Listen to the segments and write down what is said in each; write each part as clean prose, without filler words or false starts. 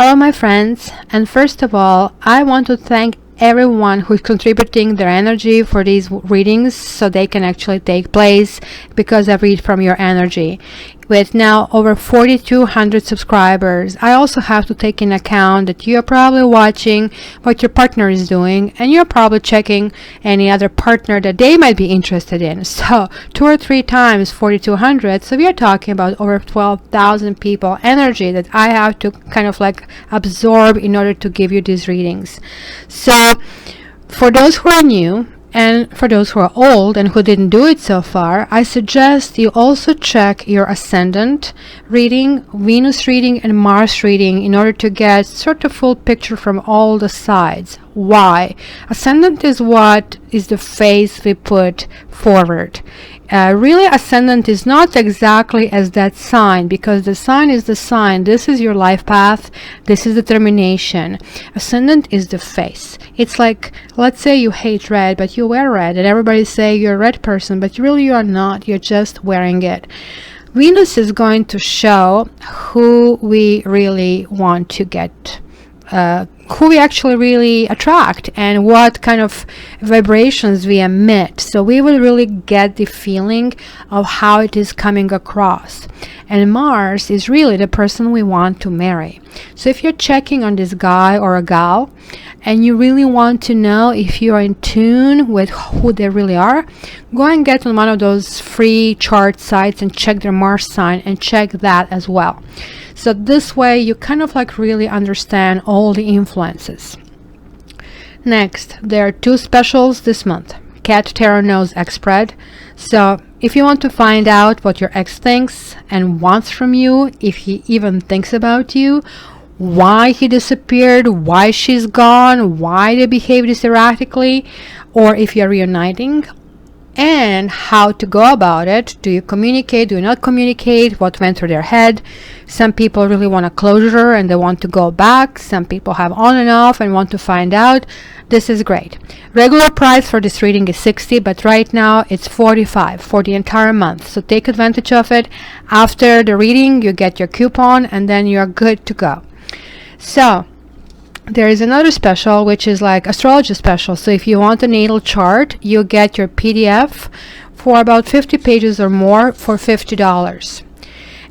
Hello, my friends, and first of all, I want to thank everyone who is contributing their energy for these readings so they can actually take place because I read from your energy. With now over 4,200 subscribers, I also have to take in account that you're probably watching what your partner is doing and you're probably checking any other partner that they might be interested in. So 2 or 3 times 4,200, so we are talking about over 12,000 people energy that I have to kind of like absorb in order to give you these readings. So for those who are new, and for those who are old and who didn't do it so far, I suggest you also check your ascendant reading, Venus reading, and Mars reading in order to get sort of full picture from all the sides. Why? Ascendant is what is the face we put forward. Really, ascendant is not exactly as that sign, because the sign is the sign. This is your life path. This is determination. Ascendant is the face. It's like, let's say you hate red, but you wear red, and everybody say you're a red person, but really you are not. You're just wearing it. Venus is going to show who we really want to get, who we actually really attract, and what kind of vibrations we emit. So we will really get the feeling of how it is coming across. And Mars is really the person we want to marry. So if you're checking on this guy or a gal and you really want to know if you are in tune with who they really are, go and get on one of those free chart sites and check their Mars sign and check that as well. So this way you kind of like really understand all the influences. Next, there are 2 specials this month. Cat Tarot knows X spread. So if you want to find out what your ex thinks and wants from you, if he even thinks about you, why he disappeared, why she's gone, why they behave this erratically, or if you're reuniting, and how to go about it. Do you communicate? Do you not communicate? What went through their head? Some people really want a closure and they want to go back. Some people have on and off and want to find out. This is great. Regular price for this reading is $60, but right now it's $45 for the entire month. So take advantage of it. After the reading, you get your coupon and then you're good to go. So there is another special, which is like astrology special. So if you want a natal chart, you get your PDF for about 50 pages or more for $50.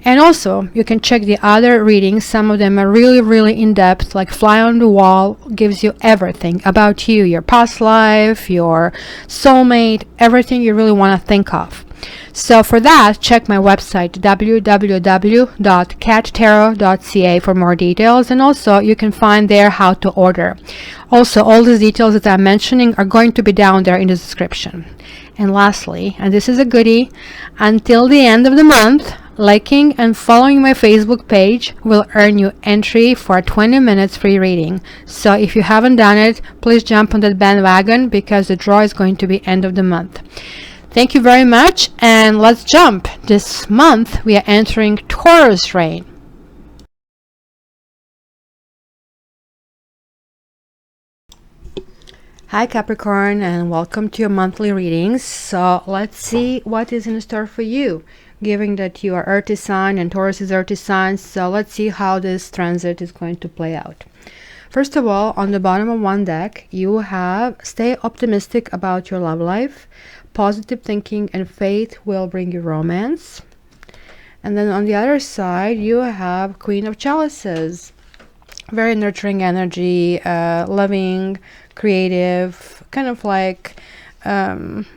And also you can check the other readings. Some of them are really, really in-depth, like Fly on the Wall gives you everything about you, your past life, your soulmate, everything you really want to think of. So for that, check my website www.cattarot.ca for more details, and also you can find there how to order. Also, all these details that I'm mentioning are going to be down there in the description. And lastly, and this is a goodie, until the end of the month, liking and following my Facebook page will earn you entry for a 20 minutes free reading. So if you haven't done it, please jump on that bandwagon because the draw is going to be end of the month. Thank you very much, and let's jump. This month we are entering Taurus reign. Hi Capricorn, and welcome to your monthly readings. So let's see what is in store for you, given that you are earthy sign and Taurus is earthy sign. So let's see how this transit is going to play out. First of all, on the bottom of one deck, you have stay optimistic about your love life. Positive thinking and faith will bring you romance. And then on the other side, you have Queen of Chalices. Very nurturing energy, loving, creative, kind of like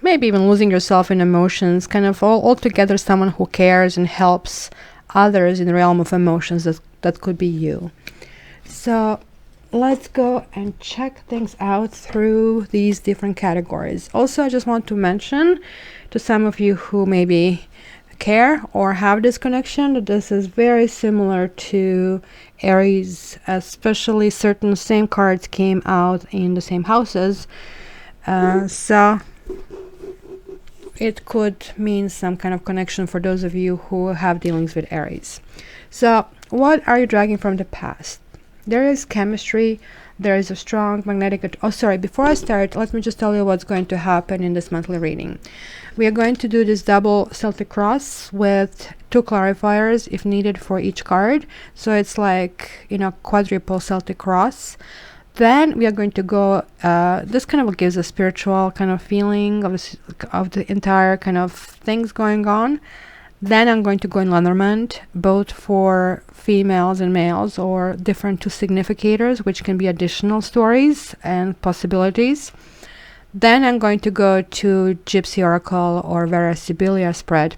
maybe even losing yourself in emotions, kind of altogether someone who cares and helps others in the realm of emotions. That could be you. So let's go and check things out through these different categories. Also, I just want to mention to some of you who maybe care or have this connection that this is very similar to Aries, especially certain same cards came out in the same houses. So it could mean some kind of connection for those of you who have dealings with Aries. So what are you dragging from the past? There is chemistry, there is a strong magnetic oh sorry, before I start, let me just tell you what's going to happen in this monthly reading. We are going to do this double Celtic cross with 2 clarifiers if needed for each card, so it's like, you know, quadruple Celtic cross. Then we are going to go, this kind of gives a spiritual kind of feeling of the entire kind of things going on. Then I'm going to go in Lenormand, both for females and males, or different 2 significators, which can be additional stories and possibilities. Then I'm going to go to Gypsy Oracle or Vera Cilia spread,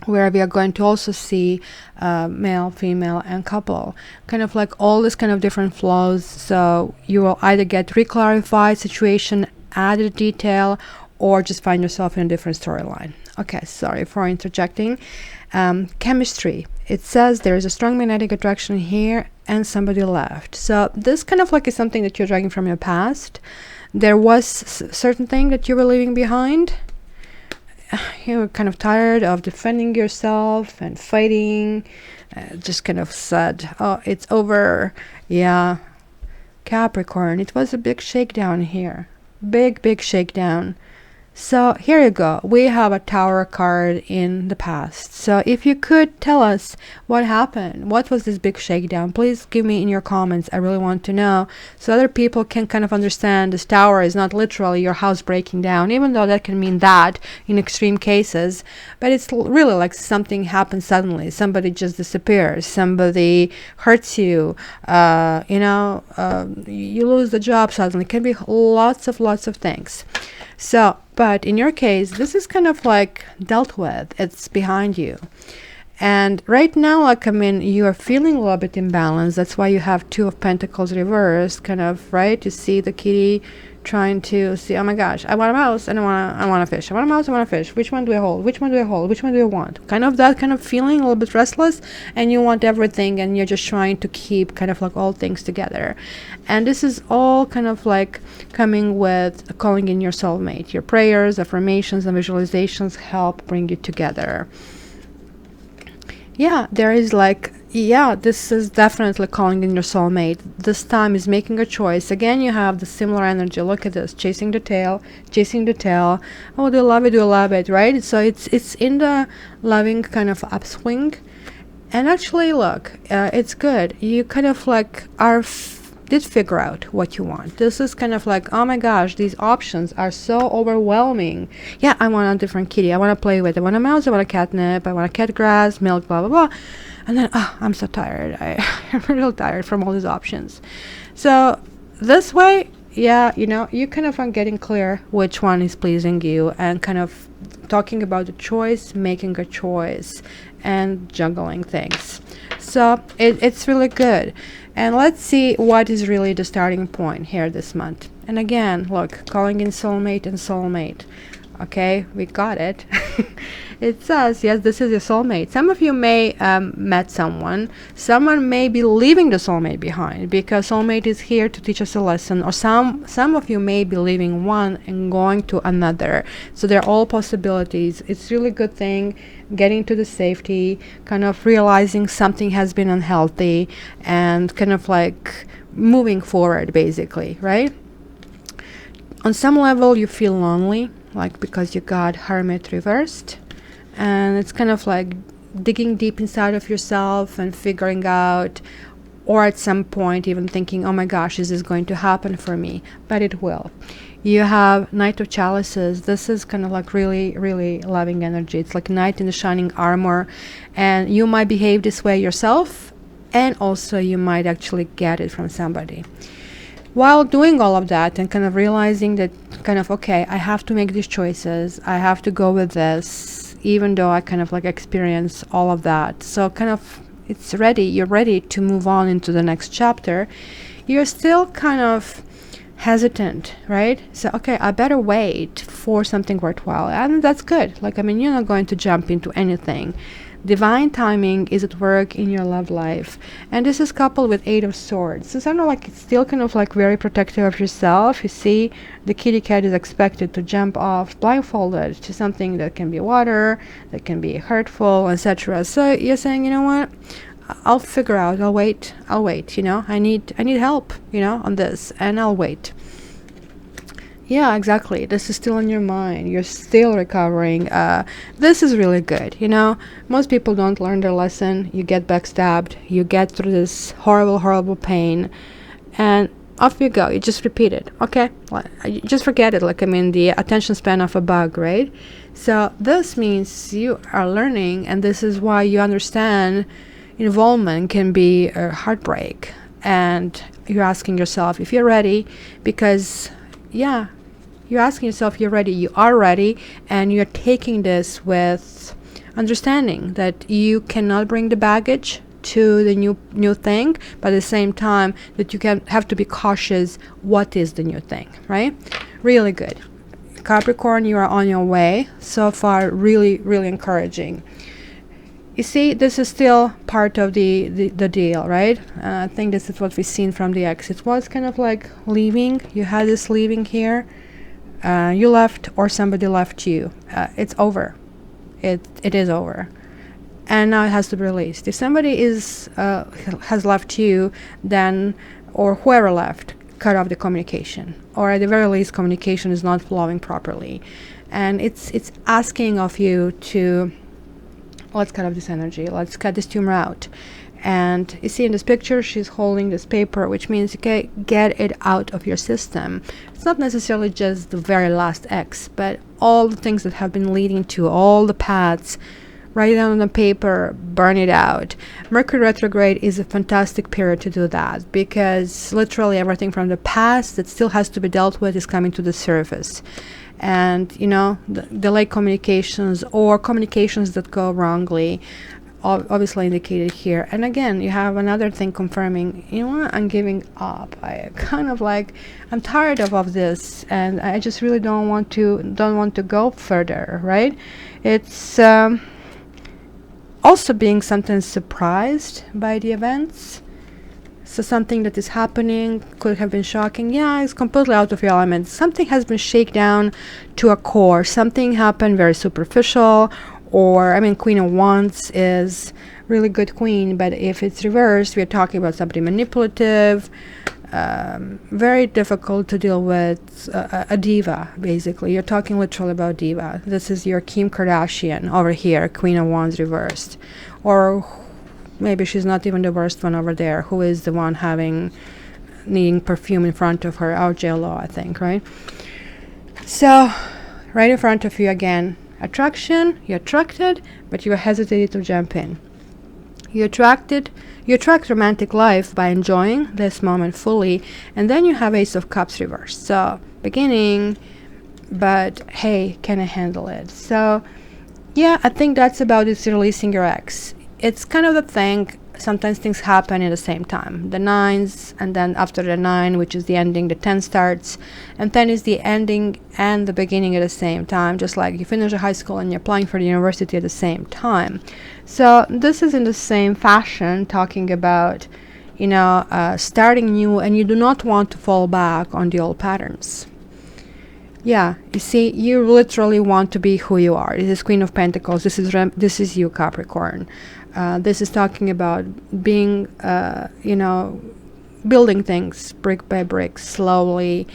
where we are going to also see male, female, and couple. Kind of like all this kind of different flows. So you will either get reclarified situation, added detail, or just find yourself in a different storyline. Okay, sorry for interjecting. Chemistry. It says there is a strong magnetic attraction here and somebody left. So this kind of like is something that you're dragging from your past. There was certain thing that you were leaving behind. You were kind of tired of defending yourself and fighting. Just kind of said, oh, it's over. Yeah. Capricorn, it was a big shakedown here. Big shakedown. So here you go. We have a Tower card in the past. So if you could tell us what happened, what was this big shakedown, please give me in your comments. I really want to know, so other people can kind of understand this Tower is not literally your house breaking down, even though that can mean that in extreme cases. But it's really like something happens suddenly. Somebody just disappears. Somebody hurts you. You lose the job suddenly. It can be lots of things. So, but in your case, this is kind of like dealt with. It's behind you. And right now, like, I mean, you are feeling a little bit imbalanced. That's why you have 2 of Pentacles reversed, kind of, right? You see the kitty trying to see, oh my gosh, I want a mouse and I want a fish. I want a mouse, I want a fish. Which one do I hold? Which one do I hold? Which one do I want? Kind of that kind of feeling, a little bit restless, and you want everything, and you're just trying to keep kind of like all things together. And this is all kind of like coming with calling in your soulmate. Your prayers, affirmations, and visualizations help bring you together. Yeah, there is like, yeah, this is definitely calling in your soulmate. This time is making a choice. Again, you have the similar energy. Look at this, chasing the tail. Oh, do you love it, right? So it's in the loving kind of upswing. And actually, look, it's good. You kind of like did figure out what you want. This is kind of like, oh my gosh, these options are so overwhelming. Yeah, I want a different kitty. I want to play with. I want a mouse. I want a catnip. I want a cat grass, milk, blah, blah, blah. And then, oh, I'm so tired. I'm real tired from all these options. So this way, yeah, you kind of are getting clear which one is pleasing you, and kind of talking about the choice, making a choice, and juggling things. So it's really good. And let's see what is really the starting point here this month. And again, look, calling in soulmate and soulmate. Okay, we got it. It says, yes, this is your soulmate. Some of you may met someone. Someone may be leaving the soulmate behind, because soulmate is here to teach us a lesson. Or some of you may be leaving one and going to another. So they're all possibilities. It's really good thing getting to the safety, kind of realizing something has been unhealthy, and kind of like moving forward, basically, right? On some level, you feel lonely, like because you got Hermit reversed. And it's kind of like digging deep inside of yourself and figuring out, or at some point even thinking, oh my gosh, is this going to happen for me? But it will. You have Knight of Chalices. This is kind of like really loving energy. It's like knight in the shining armor, and you might behave this way yourself, and also you might actually get it from somebody. While doing all of that and kind of realizing that kind of, okay, I have to make these choices, I have to go with this, even though I kind of like experience all of that. So kind of you're ready to move on into the next chapter. You're still kind of hesitant, right? So, okay, I better wait for something worthwhile. And that's good. Like, I mean, you're not going to jump into anything. Divine timing is at work in your love life, and this is coupled with 8 of Swords. So I know, like, it's still kind of like very protective of yourself. You see, the kitty cat is expected to jump off blindfolded to something that can be water, that can be hurtful, etc. So you're saying, you know what, I'll figure out, I'll wait, you know, I need help, you know, on this, and I'll wait. Yeah, exactly. This is still in your mind. You're still recovering. This is really good. You know, most people don't learn their lesson. You get backstabbed. You get through this horrible, horrible pain, and off you go. You just repeat it. Okay, you just forget it. Like, I mean, the attention span of a bug, right? So this means you are learning, and this is why you understand involvement can be a heartbreak, and you're asking yourself if you're ready, because yeah, you're asking yourself, you're ready, you are ready, and you're taking this with understanding that you cannot bring the baggage to the new thing, but at the same time that you can have to be cautious what is the new thing, right? Really good. Capricorn, you are on your way so far. Really, really encouraging. You see, this is still part of the deal, right? I think this is what we've seen from the ex. It was kind of like leaving. You had this leaving here. You left, or somebody left you. It's over. It is over. And now it has to be released. If somebody has left you, then, or whoever left, cut off the communication. Or at the very least, communication is not flowing properly. And it's asking of you to, let's cut off this energy. Let's cut this tumor out. And you see in this picture, she's holding this paper, which means, okay, get it out of your system. It's not necessarily just the very last X, but all the things that have been leading to, all the paths, write it down on the paper, burn it out. Mercury retrograde is a fantastic period to do that, because literally everything from the past that still has to be dealt with is coming to the surface. And, you know, delayed communications or communications that go wrongly, obviously indicated here. And again, you have another thing confirming, you know what, I'm giving up. I kind of like, I'm tired of this, and I just really don't want to go further, right? It's also being sometimes surprised by the events. So something that is happening could have been shocking. Yeah, it's completely out of your element. Something has been shaken down to a core. Something happened very superficial. Or, I mean, Queen of Wands is really good queen, but if it's reversed, we're talking about somebody manipulative, very difficult to deal with, a diva, basically. You're talking literally about diva. This is your Kim Kardashian over here, Queen of Wands reversed. Or maybe she's not even the worst one over there, who is the one needing perfume in front of her, or J-Lo, I think, right? So, right in front of you again, attraction, you attracted, but you hesitated to jump in. You attract romantic life by enjoying this moment fully, and then you have Ace of Cups reversed. So, beginning, but hey, can I handle it? So, yeah, I think that's about it, releasing your ex. It's kind of the thing, sometimes things happen at the same time. The nines, and then after the 9, which is the ending, the 10 starts, and 10 is the ending and the beginning at the same time, just like you finish high school and you're applying for the university at the same time. So this is in the same fashion, talking about, you know, starting new, and you do not want to fall back on the old patterns. Yeah, you see, you literally want to be who you are. This is Queen of Pentacles. This is you, Capricorn. This is talking about being, you know, building things brick by brick, slowly,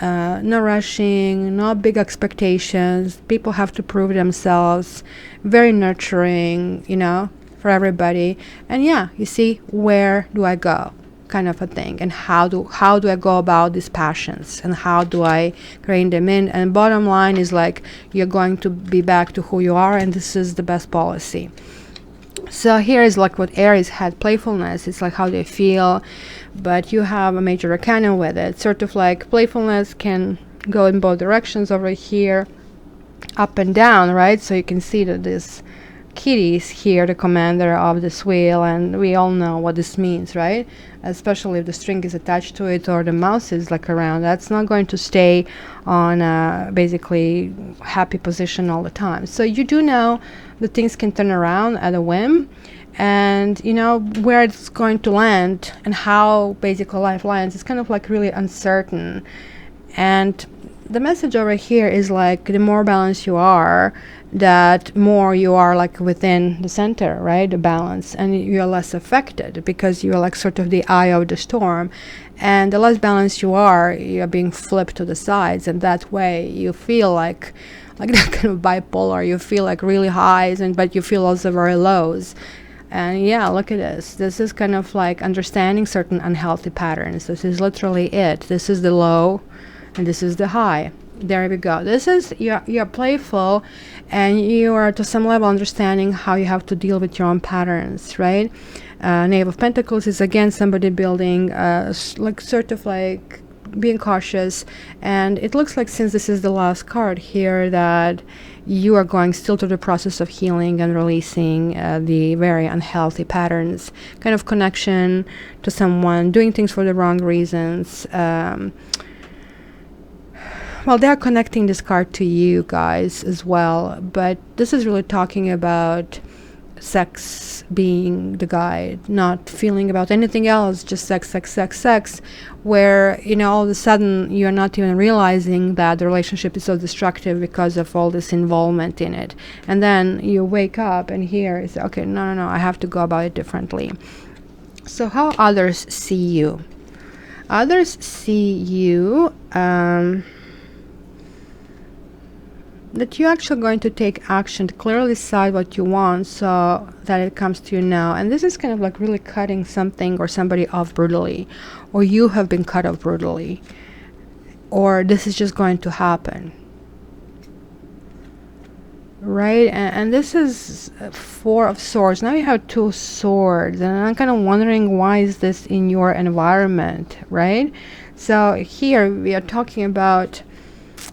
no rushing, no big expectations. People have to prove themselves. Very nurturing, you know, for everybody. And yeah, you see, where do I go? Kind of a thing, and how do I go about these passions, and how do I rein them in? And bottom line is, like, you're going to be back to who you are, and this is the best policy. So here is like what Aries had, playfulness. It's like how they feel, but you have a major arcana with it. Sort of like playfulness can go in both directions over here, up and down, right? So you can see that this kitty is here, the commander of this wheel, and we all know what this means, right? Especially if the string is attached to it, or the mouse is like around, that's not going to stay on a basically happy position all the time. So you do know that things can turn around at a whim, and you know where it's going to land and how basically life lands. It's kind of like really uncertain, and the message over here is like the more balanced you are, that more you are like within the center, right? The balance, and you're less affected because you're like sort of the eye of the storm. And the less balanced you are, you're being flipped to the sides, and that way you feel like that kind of bipolar. You feel like really highs, and but you feel also very lows. And yeah, look at this. This is kind of like understanding certain unhealthy patterns. This is literally it. This is the low, and this is the high. There we go. This is you're playful, and you are to some level understanding how you have to deal with your own patterns, right? Knave of Pentacles is again somebody building, like sort of like being cautious. And it looks like, since this is the last card here, that you are going still through the process of healing and releasing the very unhealthy patterns, kind of connection to someone, doing things for the wrong reasons. Well, they're connecting this card to you guys as well, but this is really talking about sex being the guide, not feeling about anything else, just sex, sex, sex, sex, where, you know, all of a sudden you're not even realizing that the relationship is so destructive because of all this involvement in it. And then you wake up and here is, okay, no, I have to go about it differently. So how others see you? Others see you, that you're actually going to take action to clearly decide what you want so that it comes to you now. And this is kind of like really cutting something or somebody off brutally, or you have been cut off brutally, or this is just going to happen, right? And this is Four of Swords. Now you have Two Swords, and I'm kind of wondering, why is this in your environment, right? So here we are talking about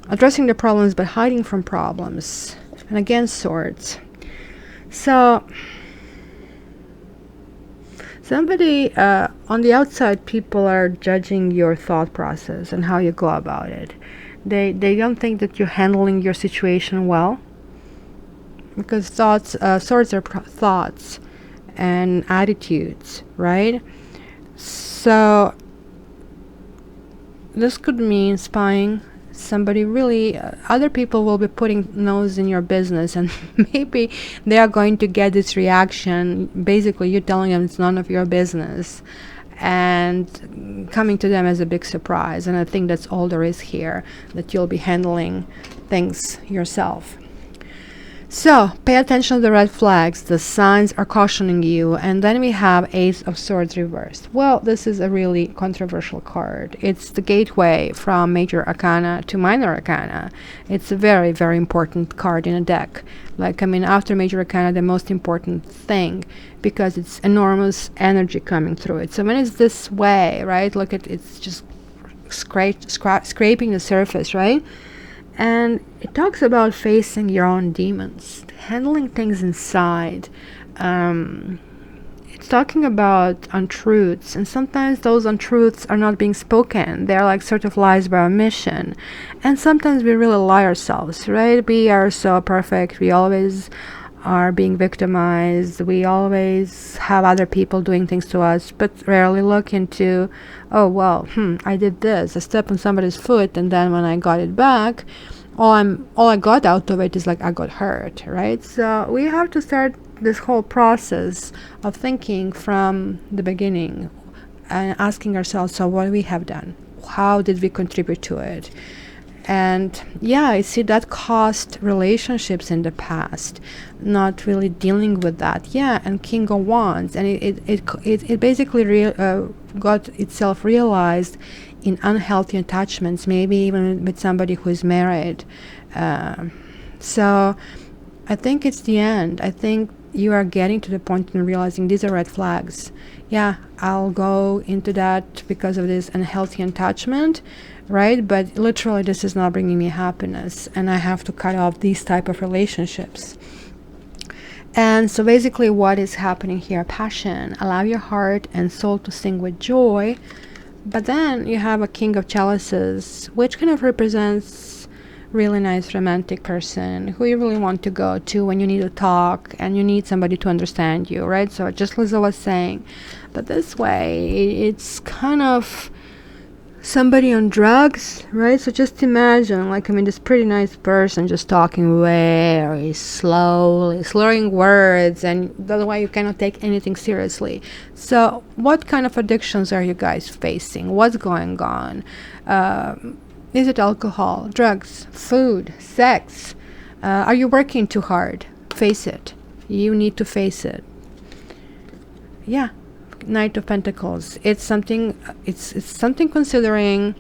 addressing the problems but hiding from problems. And again, Swords. So somebody on the outside, people are judging your thought process and how you go about it. They don't think that you're handling your situation well, because thoughts, swords are thoughts and attitudes, right? So this could mean spying. Somebody really, other people will be putting nose in your business, and maybe they are going to get this reaction, basically you telling them it's none of your business, and coming to them as a big surprise. And I think that's all there is here, that you'll be handling things yourself. So pay attention to the red flags. The signs are cautioning you. And then we have Ace of Swords reversed. Well, this is a really controversial card. It's the gateway from Major Arcana to Minor Arcana. It's a very, very important card in a deck. Like, I mean, after Major Arcana, the most important thing, because it's enormous energy coming through it. So when it's this way, right, look at it's just scraping the surface, right? And it talks about facing your own demons, handling things inside. It's talking about untruths, and sometimes those untruths are not being spoken. They're like sort of lies by omission. And sometimes we really lie ourselves, right? We are so perfect. We always are being victimized. We always have other people doing things to us, but rarely look into, oh, well, I did this. I stepped on somebody's foot, and then when I got it back, all I got out of it is like I got hurt, right? So we have to start this whole process of thinking from the beginning and asking ourselves, so what we have done? How did we contribute to it? And yeah, I see that cost relationships in the past, not really dealing with that. Yeah, and King of Wands, and it basically got itself realized in unhealthy attachments, maybe even with somebody who is married. So I think it's the end. I think you are getting to the point in realizing these are red flags. Yeah, I'll go into that because of this unhealthy attachment, right? But literally this is not bringing me happiness, and I have to cut off these type of relationships. And so basically what is happening here? Passion. Allow your heart and soul to sing with joy. But then you have a King of Chalices, which kind of represents really nice romantic person who you really want to go to when you need to talk and you need somebody to understand you, right? So just Lisa was saying, but this way it's kind of somebody on drugs, right? So just imagine, like, I mean, this pretty nice person just talking very slowly, slurring words, and that's why you cannot take anything seriously. So what kind of addictions are you guys facing? What's going on? Is it alcohol, drugs, food, sex? Are you working too hard? Face it. You need to face it. Yeah. Knight of Pentacles. It's something considering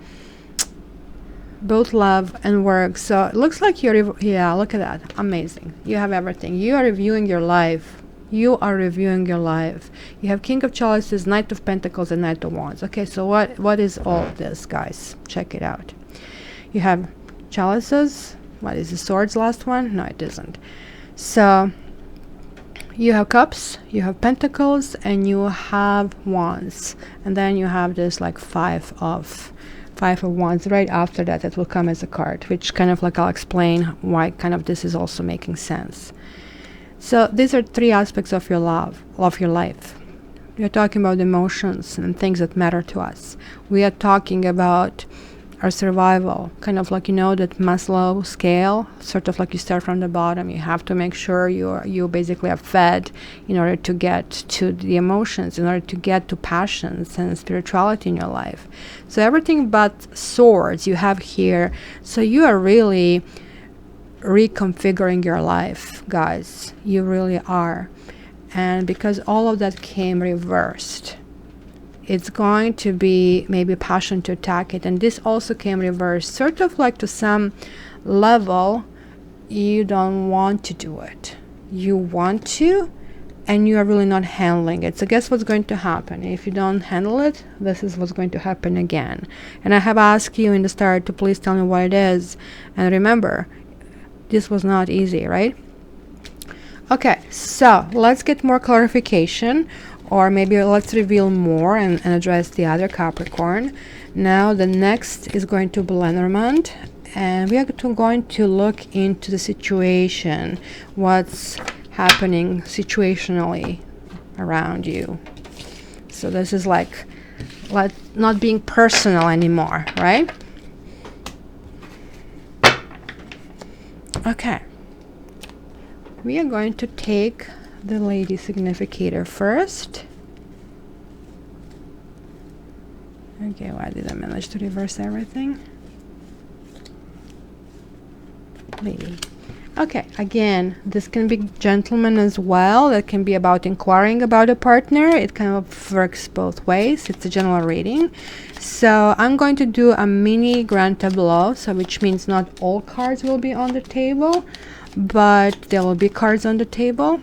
both love and work. So it looks like you're yeah, look at that. Amazing. You have everything. You are reviewing your life. You are reviewing your life. You have King of Chalices, Knight of Pentacles, and Knight of Wands. Okay, so what is all this, guys? Check it out. You have Chalices. What is the Swords last one? No, it isn't. So you have Cups, you have Pentacles, and you have Wands, and then you have this like five of Wands right after that. That will come as a card, which kind of like I'll explain why kind of this is also making sense. So these are three aspects of your your life. We are talking about emotions and things that matter to us. We are talking about our survival, kind of like, you know, that Maslow scale, sort of like you start from the bottom. You have to make sure you basically are fed in order to get to the emotions, in order to get to passions and spirituality in your life. So everything but swords you have here. So you are really reconfiguring your life, guys. You really are. And because all of that came reversed, it's going to be maybe passion to attack it. And this also came reversed, sort of like to some level you don't want to do it. You want to, and you are really not handling it. So guess what's going to happen? If you don't handle it, this is what's going to happen again. And I have asked you in the start to please tell me what it is. And remember, this was not easy, right? Okay, so let's get more clarification, or maybe let's reveal more and address the other Capricorn. Now the next is going to be Lenormand, and we are going to look into the situation, what's happening situationally around you. So this is like not being personal anymore, right? Okay, we are going to take the Lady Significator first. Okay, why did I manage to reverse everything? Lady. Okay, again, this can be gentleman as well. That can be about inquiring about a partner. It kind of works both ways. It's a general reading. So I'm going to do a mini Grand Tableau, so which means not all cards will be on the table, but there will be cards on the table.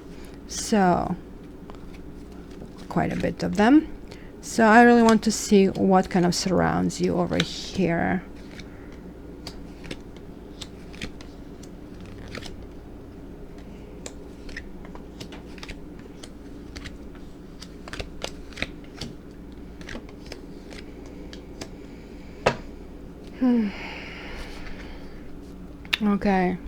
So quite a bit of them. So I really want to see what kind of surrounds you over here. Okay.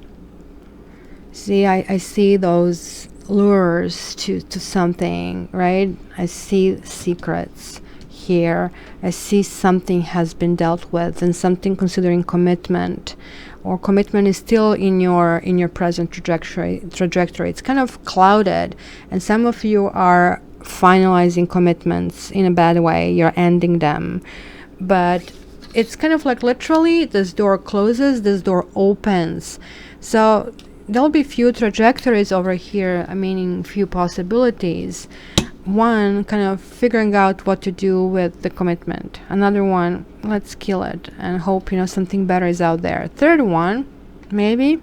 See, I see those lures to something, right? I see secrets here. I see something has been dealt with, and something considering commitment, or commitment is still in your present trajectory. It's kind of clouded, and some of you are finalizing commitments in a bad way. You're ending them, but it's kind of like literally this door closes, this door opens. So there'll be few trajectories over here, meaning few possibilities. One, kind of figuring out what to do with the commitment. Another one, let's kill it and hope, something better is out there. Third one, maybe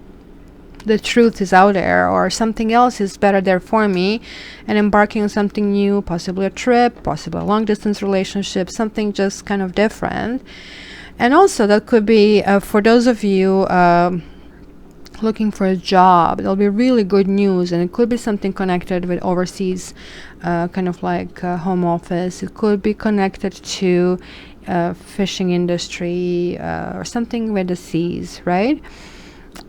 the truth is out there, or something else is better there for me, and embarking on something new, possibly a trip, possibly a long distance relationship, something just kind of different. And also that could be for those of you looking for a job, there'll be really good news, and it could be something connected with overseas, kind of like home office. It could be connected to fishing industry, or something with the seas, right?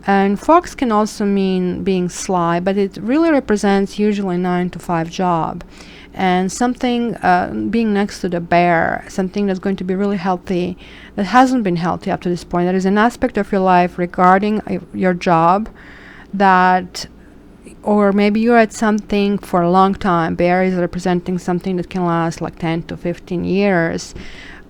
And fox can also mean being sly, but it really represents usually 9 to 5 job. and something being next to the bear, something that's going to be really healthy, that hasn't been healthy up to this point. There is an aspect of your life regarding your job that, or maybe you're at something for a long time. Bear is representing something that can last like 10 to 15 years,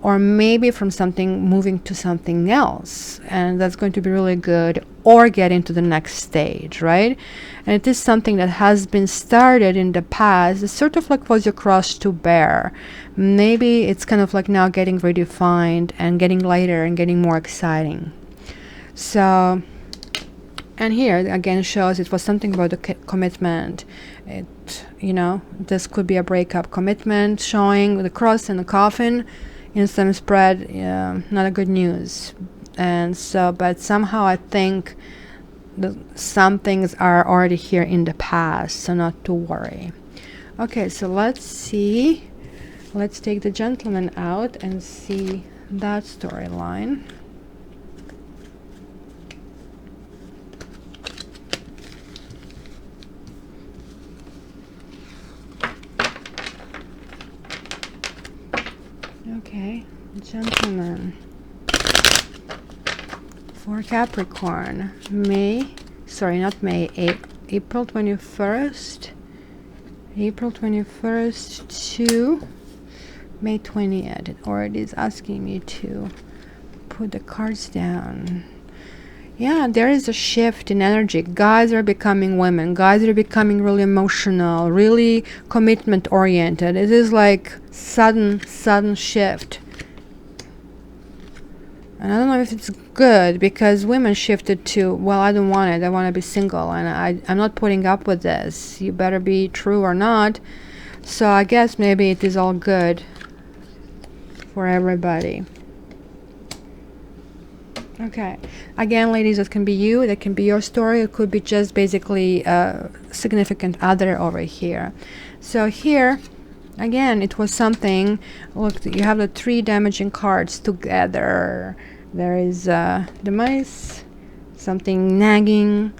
or maybe from something moving to something else, and that's going to be really good, or get into the next stage, right? And it is something that has been started in the past. It's sort of like was your cross to bear. Maybe it's kind of like now getting redefined and getting lighter and getting more exciting. So, and here again shows it was something about the commitment. It, you know, this could be a breakup commitment, showing the cross and the coffin in some spread. Not a good news. And so, but somehow I think some things are already here in the past, so not to worry. Okay, so let's see. Let's take the gentleman out and see that storyline. Okay, gentleman for Capricorn, April 21st to May 20th. It already is asking me to put the cards down. Yeah, there is a shift in energy. Guys are becoming women. Guys are becoming really emotional, really commitment oriented. It is like sudden shift. And I don't know if it's good, because women shifted to, well, I don't want it. I want to be single, and I'm not putting up with this. You better be true or not. So I guess maybe it is all good for everybody. Okay, again, ladies, that can be you, that can be your story. It could be just basically a significant other over here. So here again, it was something. Look, you have the 3 damaging cards together. There is the mice, something nagging,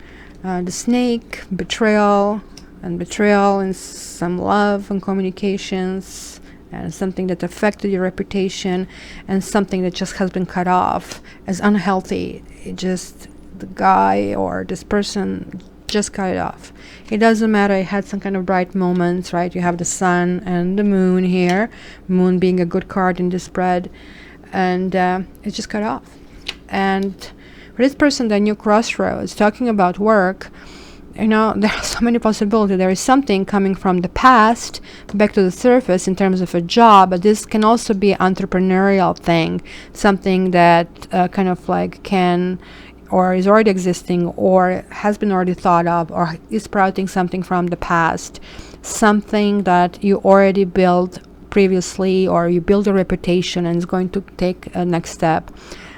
the snake, betrayal, and some love and communications, and something that affected your reputation, and something that just has been cut off as unhealthy. It just, the guy or this person just cut it off. It doesn't matter. It had some kind of bright moments, right? You have the sun and the moon here, moon being a good card in the spread, and it's just cut off. And for this person, the new crossroads, talking about work, you know, there are so many possibilities. There is something coming from the past back to the surface in terms of a job, but this can also be an entrepreneurial thing, something that kind of like can, or is already existing, or has been already thought of, or is sprouting something from the past, something that you already built previously, or you build a reputation and is going to take a next step.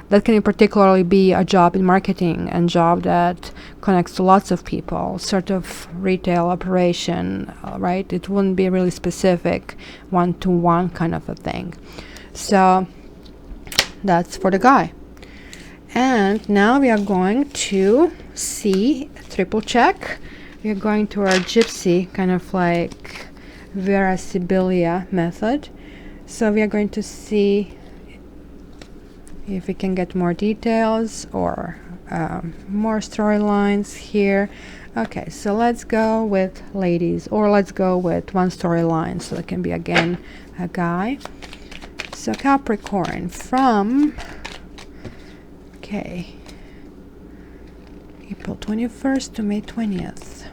That can particularly be a job in marketing, and job that connects to lots of people, sort of retail operation, right? It wouldn't be really specific, one-to-one kind of a thing. So that's for the guy. And now we are going to see, triple check. We are going to our gypsy, kind of like Vera Cilia method. So we are going to see if we can get more details or more storylines here. Okay, so let's go with ladies, or let's go with one storyline. So it can be again a guy. So Capricorn from, okay, April 21st to May 20th.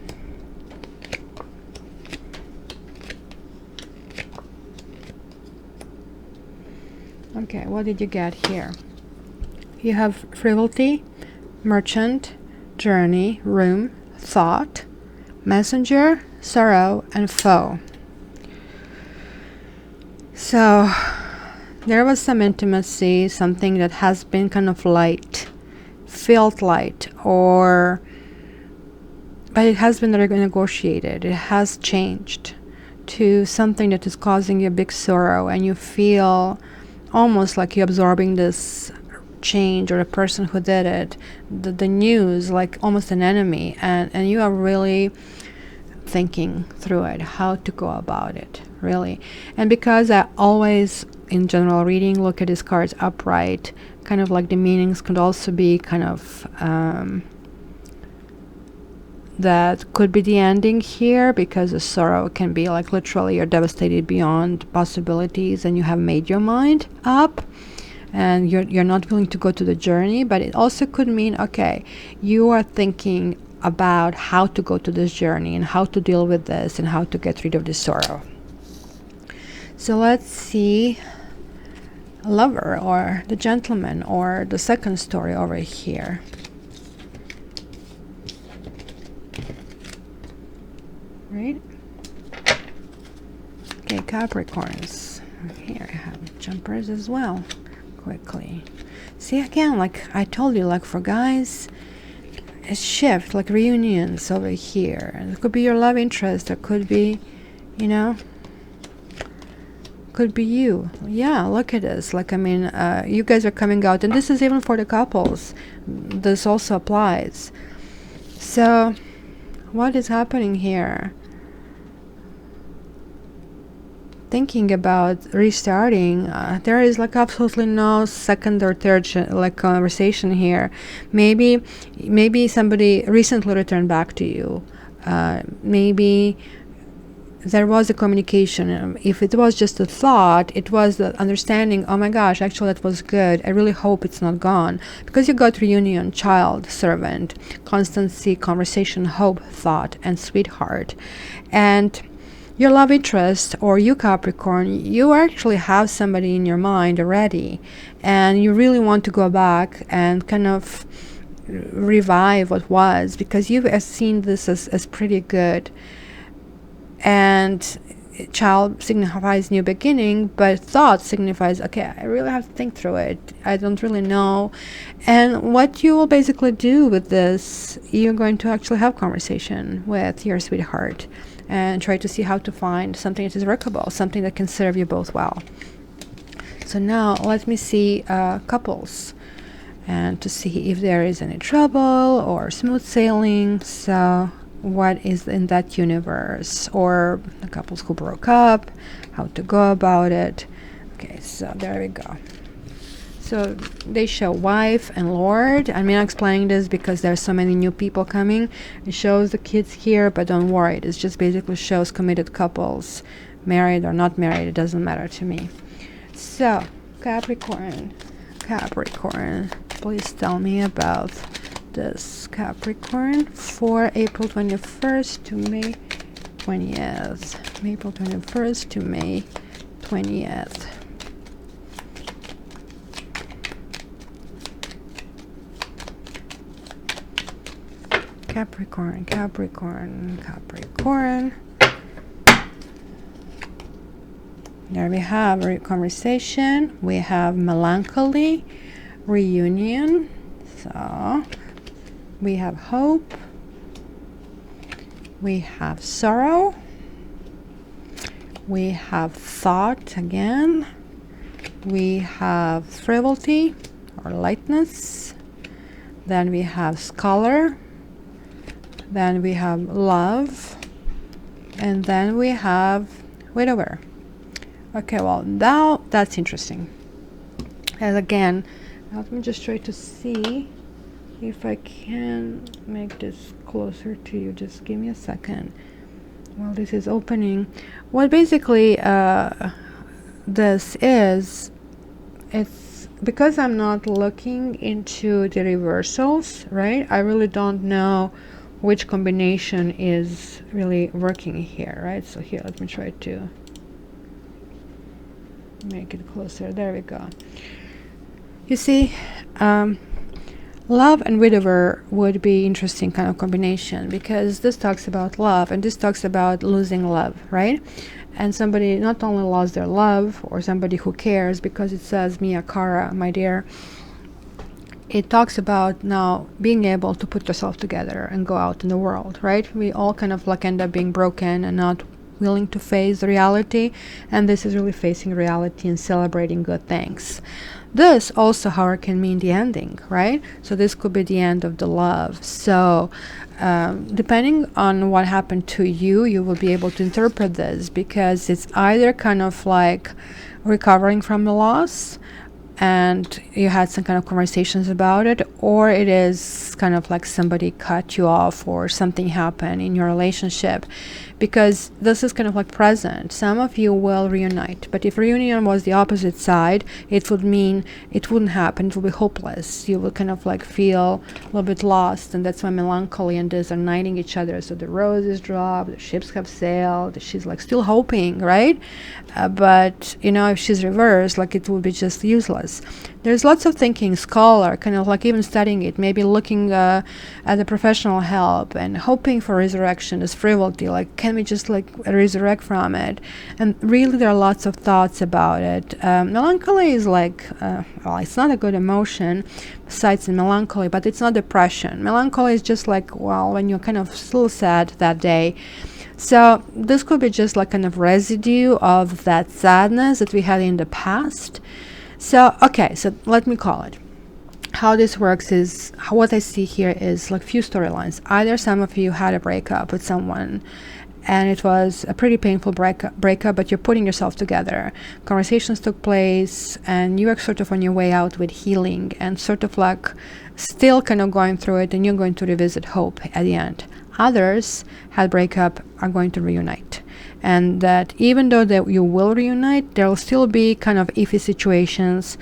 Okay, what did you get here? You have frivolity, merchant, journey, room, thought, messenger, sorrow, and foe. So there was some intimacy, something that has been kind of light, felt light, or but it has been renegotiated. It has changed to something that is causing you a big sorrow, and you feel almost like you're absorbing this change, or a person who did it, the news, like almost an enemy, and you are really thinking through it, how to go about it, really. And because I always, in general reading, look at these cards upright, kind of like the meanings could also be kind of that could be the ending here, because the sorrow can be like literally you're devastated beyond possibilities and you have made your mind up and you're not willing to go to the journey. But it also could mean, okay, you are thinking about how to go to this journey and how to deal with this and how to get rid of this sorrow. So let's see, Lover or the Gentleman or the second story over here. Right? Okay, Capricorns. Here I have jumpers as well. Quickly. See, again, like I told you, like for guys, a shift, like reunions over here. And it could be your love interest, or could be, you know, could be you. Yeah, look at this. Like, I mean, you guys are coming out, and this is even for the couples. This also applies. So, what is happening here? Thinking about restarting, there is like absolutely no second or third like conversation here. Maybe somebody recently returned back to you. Maybe there was a communication. If it was just a thought, it was the understanding, oh my gosh, actually that was good, I really hope it's not gone. Because you got reunion, child, servant, constancy, conversation, hope, thought, and sweetheart. And your love interest, or you Capricorn, you actually have somebody in your mind already, and you really want to go back and kind of revive what was, because you've seen this as pretty good. And child signifies new beginning, but thought signifies, okay, I really have to think through it, I don't really know. And what you will basically do with this, you're going to actually have conversation with your sweetheart and try to see how to find something that is workable, something that can serve you both well. So now let me see couples, and to see if there is any trouble or smooth sailing. So what is in that universe, or the couples who broke up, how to go about it. Okay, so there we go. So they show wife and lord. I mean, I'm explaining this because there's so many new people coming. It shows the kids here, but don't worry, it just basically shows committed couples, married or not married, it doesn't matter to me. So Capricorn, please tell me about this Capricorn for April 21st to May 20th. April 21st to May 20th. Capricorn. There we have a conversation. We have melancholy, reunion. So we have hope. We have sorrow. We have thought again. We have frivolity or lightness. Then we have scholar. Then we have love. And then we have widower. Okay, well, now that's interesting. And again, let me just try to see if I can make this closer to you. Just give me a second while this is opening. What basically this is, it's because I'm not looking into the reversals, right? I really don't know which combination is really working here, right? So here, let me try to make it closer. There we go. You see, love and widower would be interesting kind of combination, because this talks about love and this talks about losing love, right? And somebody not only lost their love, or somebody who cares, because it says mia cara, my dear. It talks about now being able to put yourself together and go out in the world, right? We all kind of like end up being broken and not willing to face the reality, and this is really facing reality and celebrating good things. This also, however, can mean the ending, right? So this could be the end of the love. So depending on what happened to you, you will be able to interpret this, because it's either kind of like recovering from the loss and you had some kind of conversations about it, or it is kind of like somebody cut you off or something happened in your relationship, because this is kind of like present. Some of you will reunite, but if reunion was the opposite side, it would mean it wouldn't happen. It would be hopeless. You will kind of like feel a little bit lost, and that's why melancholy and this are knighting each other. So the roses drop, the ships have sailed, she's like still hoping, right? But you know, if she's reversed, like it would be just useless. There's lots of thinking, scholar, kind of like even studying it, maybe looking at the professional help and hoping for resurrection is frivolity. Like, can we just like resurrect from it? And really, there are lots of thoughts about it. Melancholy is like, well, it's not a good emotion besides the melancholy, but it's not depression. Melancholy is just like, well, when you're kind of still sad that day. So this could be just like kind of residue of that sadness that we had in the past. So, okay, so let me call it. How this works is, what I see here is like few storylines. Either some of you had a breakup with someone and it was a pretty painful breakup, but you're putting yourself together. Conversations took place and you were sort of on your way out with healing and sort of like still kind of going through it, and you're going to revisit hope at the end. Others had breakup, are going to reunite, and that even though that you will reunite, there will still be kind of iffy situations,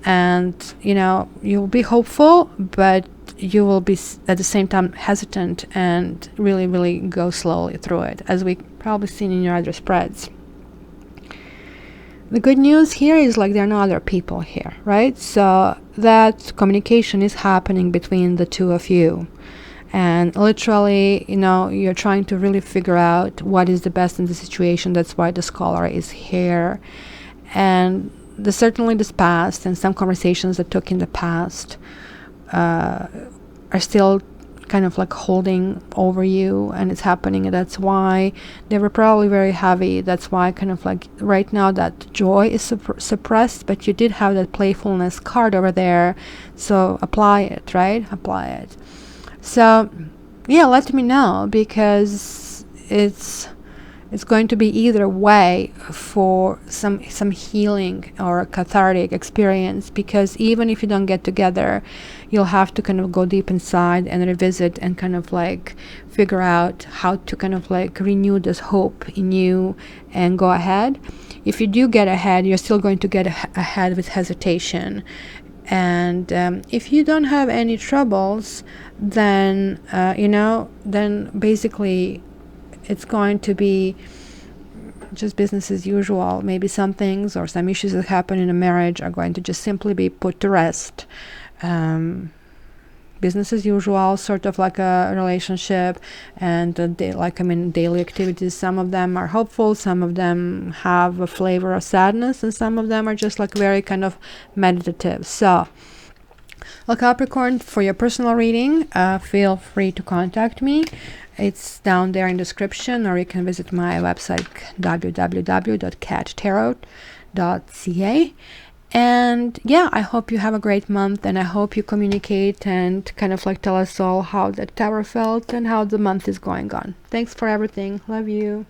and you know, you'll be hopeful, but you will be at the same time hesitant and really go slowly through it, as we probably seen in your other spreads. The good news here is like there are no other people here, right? So that communication is happening between the two of you. And literally, you know, you're trying to really figure out what is the best in the situation. That's why the scholar is here. And certainly this past and some conversations that took in the past are still kind of like holding over you, and it's happening, and that's why they were probably very heavy. That's why kind of like right now that joy is suppressed, but you did have that playfulness card over there, so apply it, right? Apply it. So yeah, let me know, because it's going to be either way for some healing or a cathartic experience, because even if you don't get together, you'll have to kind of go deep inside and revisit and kind of like figure out how to kind of like renew this hope in you and go ahead. If you do get ahead, you're still going to get ahead with hesitation. And if you don't have any troubles, then then basically it's going to be just business as usual. Maybe some things or some issues that happen in a marriage are going to just simply be put to rest. Business as usual, sort of like a relationship, and daily activities. Some of them are hopeful, some of them have a flavor of sadness, and some of them are just like very kind of meditative. So, well, Capricorn, for your personal reading, feel free to contact me. It's down there in the description, or you can visit my website www.cattarot.ca. And yeah, I hope you have a great month, and I hope you communicate and kind of like tell us all how the tower felt and how the month is going on. Thanks for everything. Love you.